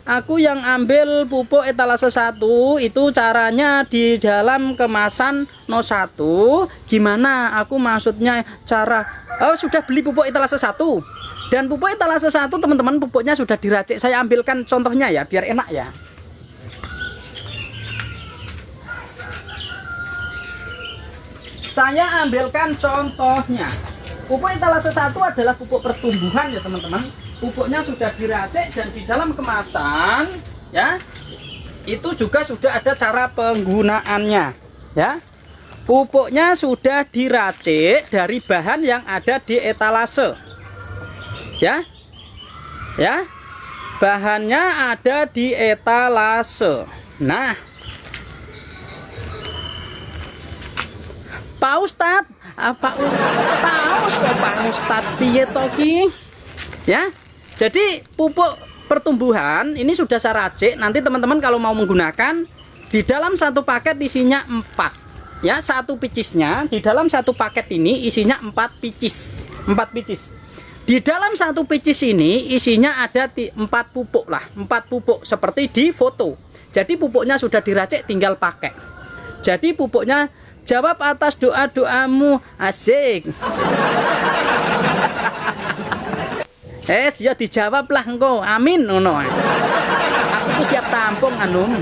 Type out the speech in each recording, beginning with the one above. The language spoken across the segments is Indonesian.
aku yang ambil pupuk etalase 1 itu caranya di dalam kemasan no 1. Gimana aku maksudnya cara sudah beli pupuk etalase 1. Dan pupuk etalase 1 teman-teman, pupuknya sudah diracik. Saya ambilkan contohnya ya biar enak ya. Saya ambilkan contohnya. Pupuk etalase 1 adalah pupuk pertumbuhan ya teman-teman. Pupuknya sudah diracik dan di dalam kemasan ya. Itu juga sudah ada cara penggunaannya ya. Pupuknya sudah diracik dari bahan yang ada di etalase. Ya. Ya. Bahannya ada di etalase. Nah, Pak Ustadz, Pak Ustadz piye to ki? Ya. Jadi pupuk pertumbuhan ini sudah saya racik. Nanti teman-teman kalau mau menggunakan di dalam satu paket isinya 4. Ya, satu picisnya di dalam satu paket ini isinya 4 picis. 4 picis. Di dalam satu picis ini isinya ada 4 pupuk lah, 4 pupuk seperti di foto. Jadi pupuknya sudah diracik tinggal pakai. Jadi pupuknya jawab atas doa-doamu, asik. Ya dijawab lah engkau, amin ngono. Aku tuh siap tampung anum.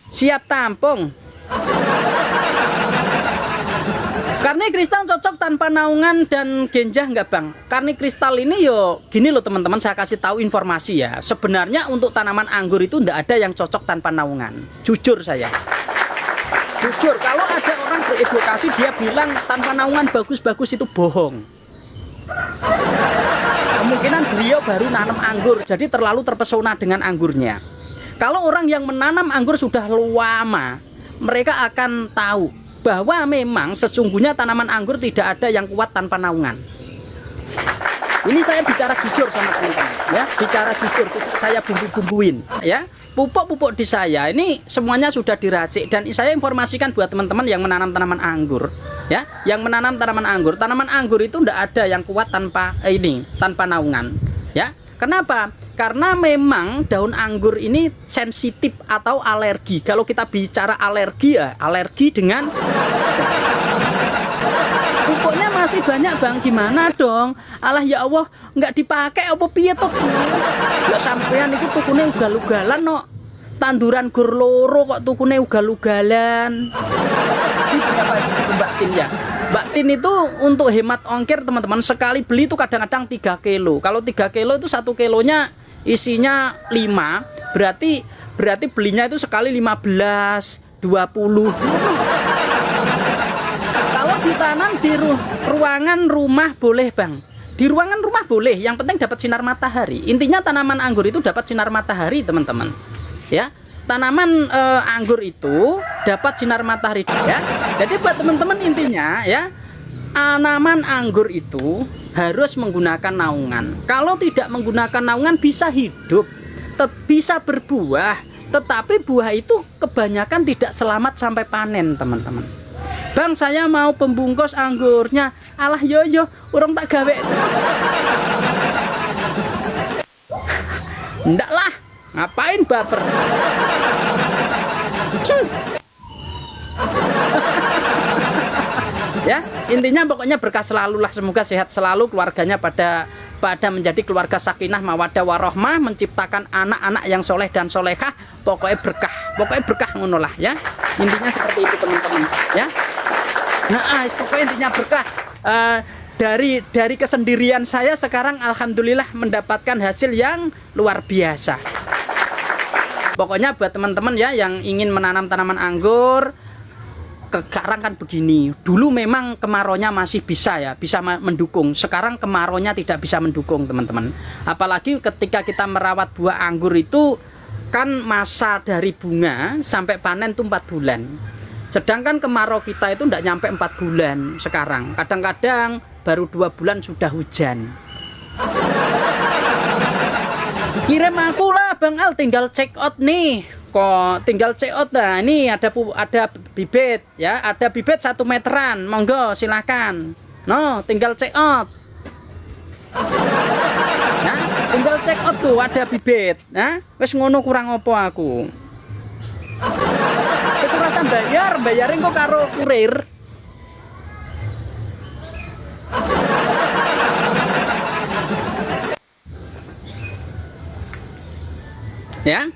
Siap tampung. Karni kristal cocok tanpa naungan dan genjah enggak bang? Karni kristal ini yo gini loh teman-teman, saya kasih tahu informasi ya. Sebenarnya untuk tanaman anggur itu enggak ada yang cocok tanpa naungan. Jujur saya. Jujur, kalau ada orang beredukasi dia bilang tanpa naungan bagus-bagus itu bohong. Kemungkinan beliau baru nanam anggur, jadi terlalu terpesona dengan anggurnya. Kalau orang yang menanam anggur sudah lama, mereka akan tahu bahwa memang sesungguhnya tanaman anggur tidak ada yang kuat tanpa naungan. Ini saya bicara jujur sama teman-teman, ya, bicara jujur, tidak saya bumbu-bumbuin, ya. Pupuk-pupuk di saya ini semuanya sudah diracik dan saya informasikan buat teman-teman yang menanam tanaman anggur, ya, yang menanam tanaman anggur. Tanaman anggur itu tidak ada yang kuat tanpa tanpa naungan, ya. Kenapa? Karena memang daun anggur ini sensitif atau alergi. Kalau kita bicara alergi ya, alergi dengan pupuknya masih banyak bang, gimana dong? Alah ya Allah, nggak dipakai apa piye toh? Ya sampean itu tukune ugal-ugalan no. Tanduran gur loro kok tukune ugal-ugalan. Berapa itu Mbak Tin ya? Mbak Tin itu untuk hemat ongkir teman-teman, sekali beli itu kadang-kadang 3 kilo. Kalau 3 kilo itu 1 kilonya isinya 5, berarti belinya itu sekali 15, 20. Kalau ditanam di ruangan rumah boleh bang. Di ruangan rumah boleh, yang penting dapat sinar matahari. Intinya tanaman anggur itu dapat sinar matahari teman-teman. Ya, tanaman anggur itu dapat sinar matahari ya. Jadi buat teman-teman intinya ya, tanaman anggur itu harus menggunakan naungan. Kalau tidak menggunakan naungan bisa hidup, bisa berbuah, tetapi buah itu kebanyakan tidak selamat sampai panen teman-teman. Bang, saya mau pembungkus anggurnya. Alah yo urung tak gawe. Ndak lah, ngapain baper? Ya, intinya pokoknya berkah selalu lah, semoga sehat selalu keluarganya pada menjadi keluarga sakinah mawaddah warohmah, menciptakan anak-anak yang soleh dan solehah, pokoknya berkah ngono lah ya. Intinya seperti itu teman-teman ya. Nah, pokoknya intinya berkah. Dari kesendirian saya sekarang alhamdulillah mendapatkan hasil yang luar biasa. Pokoknya buat teman-teman ya yang ingin menanam tanaman anggur, sekarang kan begini. Dulu memang kemaraunya masih bisa mendukung. Sekarang kemaraunya tidak bisa mendukung teman-teman. Apalagi ketika kita merawat buah anggur itu kan masa dari bunga sampai panen itu 4 bulan. Sedangkan kemarau kita itu tidak nyampe 4 bulan sekarang. Kadang-kadang baru 2 bulan sudah hujan. Kirim aku lah Bang Al, tinggal check out nih. Kok tinggal check out lah. Ini ada bibit ya, ada bibit 1 meteran. Monggo silahkan. No, tinggal check out. Nah, Tinggal check out tuh ada bibit. Nah, wis ngono kurang opo aku. Wis ora usah bayarin kok karo kurir. Ya.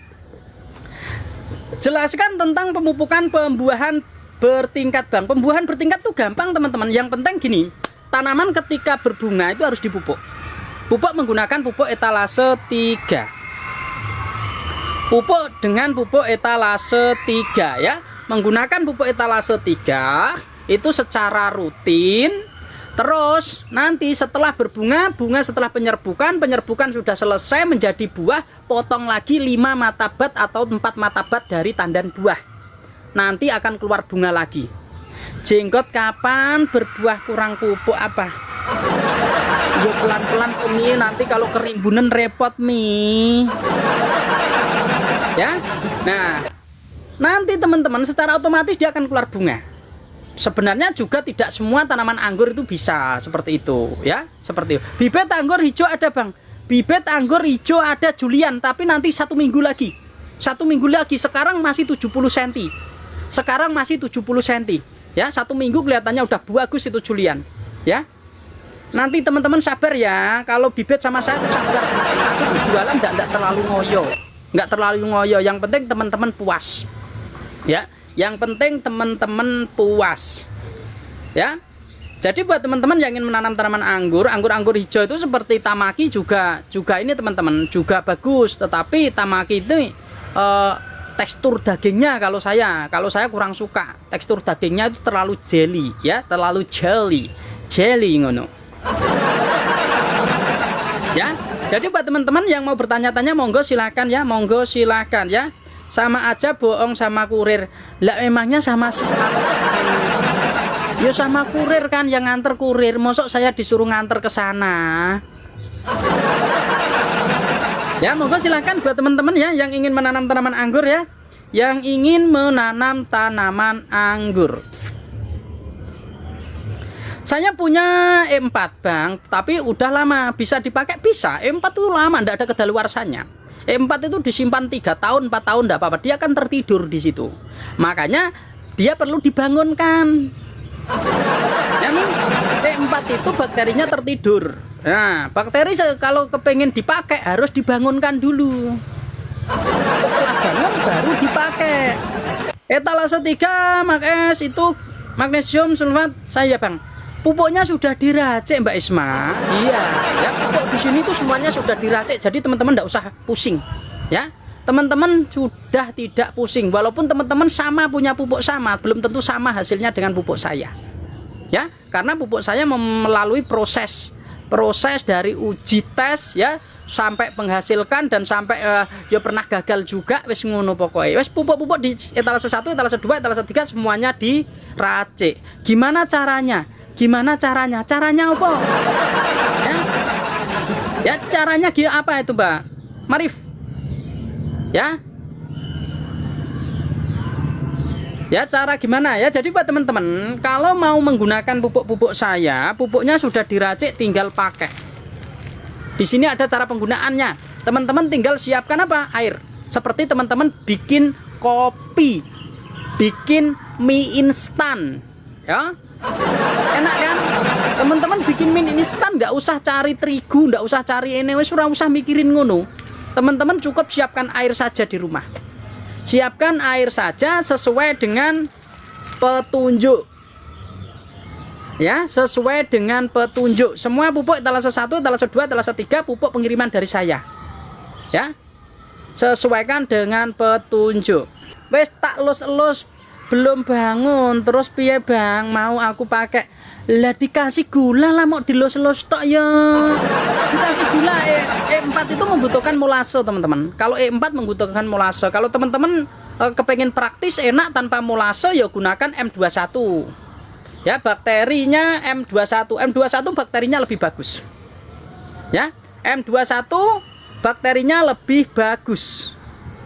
Jelaskan tentang pemupukan pembuahan bertingkat, Bang. Pembuahan bertingkat tuh gampang, teman-teman. Yang penting gini, tanaman ketika berbunga itu harus dipupuk. Pupuk menggunakan pupuk etalase 3. Pupuk dengan pupuk etalase 3 ya. Menggunakan pupuk etalase 3 itu secara rutin. Terus nanti setelah berbunga, setelah penyerbukan sudah selesai menjadi buah, potong lagi 5 mata bat atau 4 mata bat dari tandan buah. Nanti akan keluar bunga lagi. Jenggot kapan berbuah kurang pupuk apa? Ya pelan-pelan ini nanti kalau kerimbunan repot mi. Ya. Nah, nanti teman-teman secara otomatis dia akan keluar bunga. Sebenarnya juga tidak semua tanaman anggur itu bisa seperti itu ya, seperti itu. Bibit anggur hijau ada, Bang. Bibit anggur hijau ada Julian, tapi nanti 1 minggu lagi. 1 minggu lagi, sekarang masih 70 cm. Sekarang masih 70 cm. Ya, 1 minggu kelihatannya udah bagus itu Julian. Ya. Nanti teman-teman sabar ya, kalau bibit sama saya sabar. Aku jualan enggak terlalu ngoyo. Enggak terlalu ngoyo, yang penting teman-teman puas. Ya. Yang penting teman-teman puas. Ya. Jadi buat teman-teman yang ingin menanam tanaman anggur hijau itu seperti Tamaki juga ini teman-teman, juga bagus, tetapi Tamaki itu tekstur dagingnya kalau saya kurang suka. Tekstur dagingnya itu terlalu jelly ya, terlalu jelly ngono. Ya. Jadi buat teman-teman yang mau bertanya-tanya monggo silakan ya. Sama aja bohong sama kurir. Lah emangnya sama siapa? Ya sama kurir kan, yang nganter kurir. Mosok saya disuruh nganter ke sana. Ya, monggo silakan buat teman-teman ya yang ingin menanam tanaman anggur ya. Yang ingin menanam tanaman anggur. Saya punya E4, Bang, tapi udah lama. Bisa dipakai? Bisa. E4 tuh lama, enggak ada kedaluarsanya. E4 itu disimpan 3 tahun, 4 tahun enggak apa-apa. Dia akan tertidur di situ. Makanya dia perlu dibangunkan. Ya, E4 itu bakterinya tertidur. Nah, bakteri kalau kepengen dipakai harus dibangunkan dulu. Setelah bangun baru dipakai. Etalase 3 Mag-S itu magnesium sulfat saya, Bang. Pupuknya sudah diracik, Mbak Isma. Iya, ya pupuk di sini tuh semuanya sudah diracik. Jadi teman-teman enggak usah pusing, ya. Teman-teman sudah tidak pusing. Walaupun teman-teman sama punya pupuk sama, belum tentu sama hasilnya dengan pupuk saya. Ya, karena pupuk saya melalui proses dari uji tes ya, sampai menghasilkan dan sampai ya pernah gagal juga wis ngono pokoknya. Wis pupuk-pupuk di etalase 1, etalase 2, etalase 3 semuanya diracik. Gimana caranya? Caranya apa? Ya caranya apa itu, Mbak Marif? Ya. Ya cara gimana ya? Jadi buat teman-teman, kalau mau menggunakan pupuk-pupuk saya, pupuknya sudah diracik, tinggal pakai. Di sini ada cara penggunaannya. Teman-teman tinggal siapkan apa? Air. Seperti teman-teman bikin kopi, bikin mie instan, ya. Enak kan? Teman-teman bikin mie instan nggak usah cari terigu, nggak usah cari ini, wis ora usah mikirin ngono. Teman-teman cukup siapkan air saja di rumah. Siapkan air saja sesuai dengan petunjuk. Ya, sesuai dengan petunjuk. Semua pupuk etalase 1, etalase 2, etalase 3 pupuk pengiriman dari saya. Ya. Sesuaikan dengan petunjuk. Wes tak elus-elus belum bangun, terus piye, Bang? Mau aku pakai lah dikasih gula lah, mau dilus-lus tok ya. Dikasih gula. E4 itu membutuhkan molase, teman-teman. Kalau E4 membutuhkan molase. Kalau teman-teman kepengen praktis enak tanpa molase ya gunakan M21. Ya, bakterinya M21. M21 bakterinya lebih bagus. Ya, M21 bakterinya lebih bagus.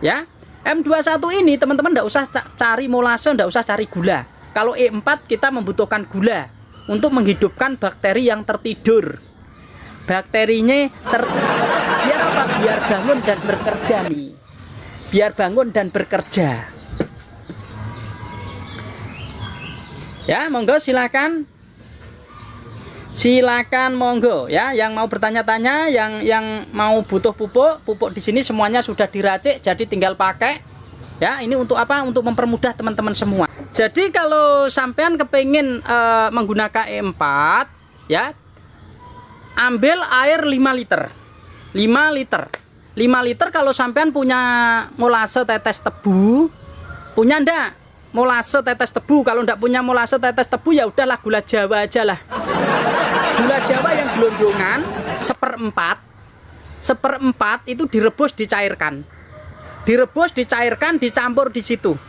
Ya. M21 ini teman-teman enggak usah cari molase, enggak usah cari gula. Kalau E4 kita membutuhkan gula untuk menghidupkan bakteri yang tertidur. Bakterinya Biar apa? Biar bangun dan bekerja nih. Biar bangun dan bekerja. Ya, monggo silakan. Silakan monggo ya, yang mau bertanya-tanya, yang mau butuh pupuk di sini semuanya sudah diracik, jadi tinggal pakai. Ya, ini untuk apa? Untuk mempermudah teman-teman semua. Jadi kalau sampean kepingin menggunakan E4 ya, ambil air 5 liter. 5 liter. 5 liter kalau sampean punya molase tetes tebu, punya ndak? Molase tetes tebu. Kalau ndak punya molase tetes tebu ya udahlah gula Jawa aja lah. Gula Jawa yang gelondongan 1/4 itu direbus dicairkan. Direbus dicairkan dicampur di situ.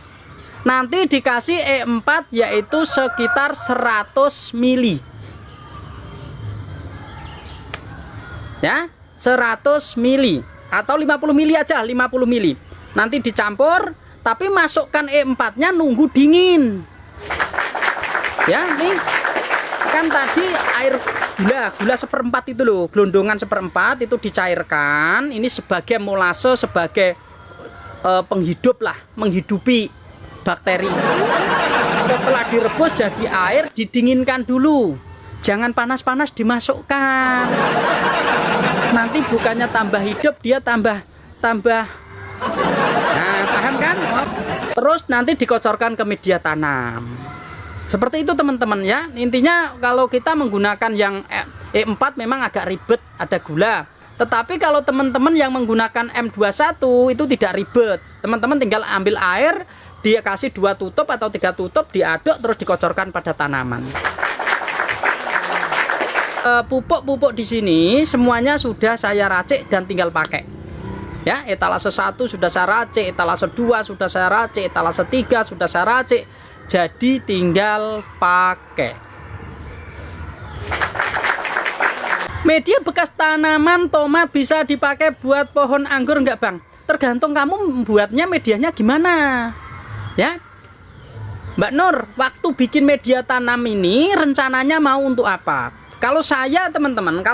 Nanti dikasih E4 yaitu sekitar 100 mili. Ya, 100 mili atau 50 mili aja, 50 mili. Nanti dicampur, tapi masukkan E4-nya nunggu dingin. Ya, nih kan tadi air gula 1/4 itu loh, gelondongan 1/4 itu dicairkan. Ini sebagai molase, sebagai penghidup lah, menghidupi bakteri. Setelah direbus jadi air, didinginkan dulu. Jangan panas-panas dimasukkan. Nanti bukannya tambah hidup, dia tambah. Nah, paham kan? Terus nanti dikocorkan ke media tanam. Seperti itu teman-teman ya. Intinya kalau kita menggunakan yang E4 memang agak ribet, ada gula. Tetapi kalau teman-teman yang menggunakan M21 itu tidak ribet. Teman-teman tinggal ambil air, dia kasih 2 tutup atau 3 tutup, diaduk terus dikocorkan pada tanaman. Pupuk-pupuk di sini semuanya sudah saya racik dan tinggal pakai. Ya, etalase 1 sudah saya racik, etalase 2 sudah saya racik, etalase 3 sudah saya racik. Jadi tinggal pakai. Media bekas tanaman tomat bisa dipakai buat pohon anggur enggak, Bang? Tergantung kamu membuatnya medianya gimana. Ya. Mbak Nur, waktu bikin media tanam ini rencananya mau untuk apa? Kalau saya teman-teman,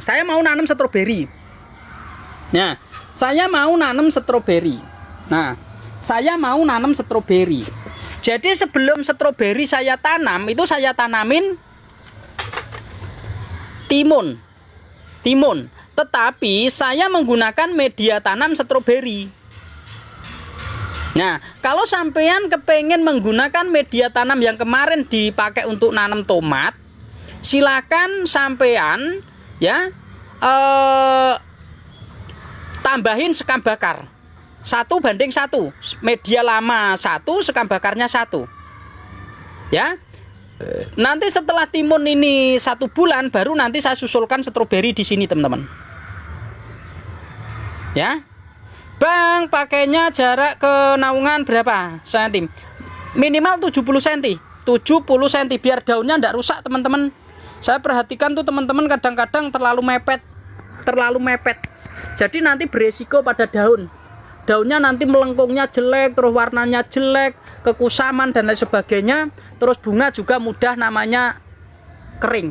saya mau nanam stroberi. Nah, saya mau nanam stroberi. Jadi sebelum stroberi saya tanam, itu saya tanamin timun. Tetapi saya menggunakan media tanam stroberi. Nah, kalau sampean kepengen menggunakan media tanam yang kemarin dipakai untuk nanam tomat, silakan sampean ya tambahin sekam bakar 1:1, media lama 1, sekam bakarnya 1 ya. Nanti setelah timun ini 1 bulan baru nanti saya susulkan stroberi di sini teman-teman ya. Bang, pakainya jarak ke naungan berapa cm? Minimal 70 cm. 70 cm biar daunnya tidak rusak teman-teman. Saya perhatikan tuh teman-teman kadang-kadang terlalu mepet. Jadi nanti beresiko pada daun. Daunnya nanti melengkungnya jelek, terus warnanya jelek, kekusaman dan lain sebagainya. Terus bunga juga mudah namanya kering.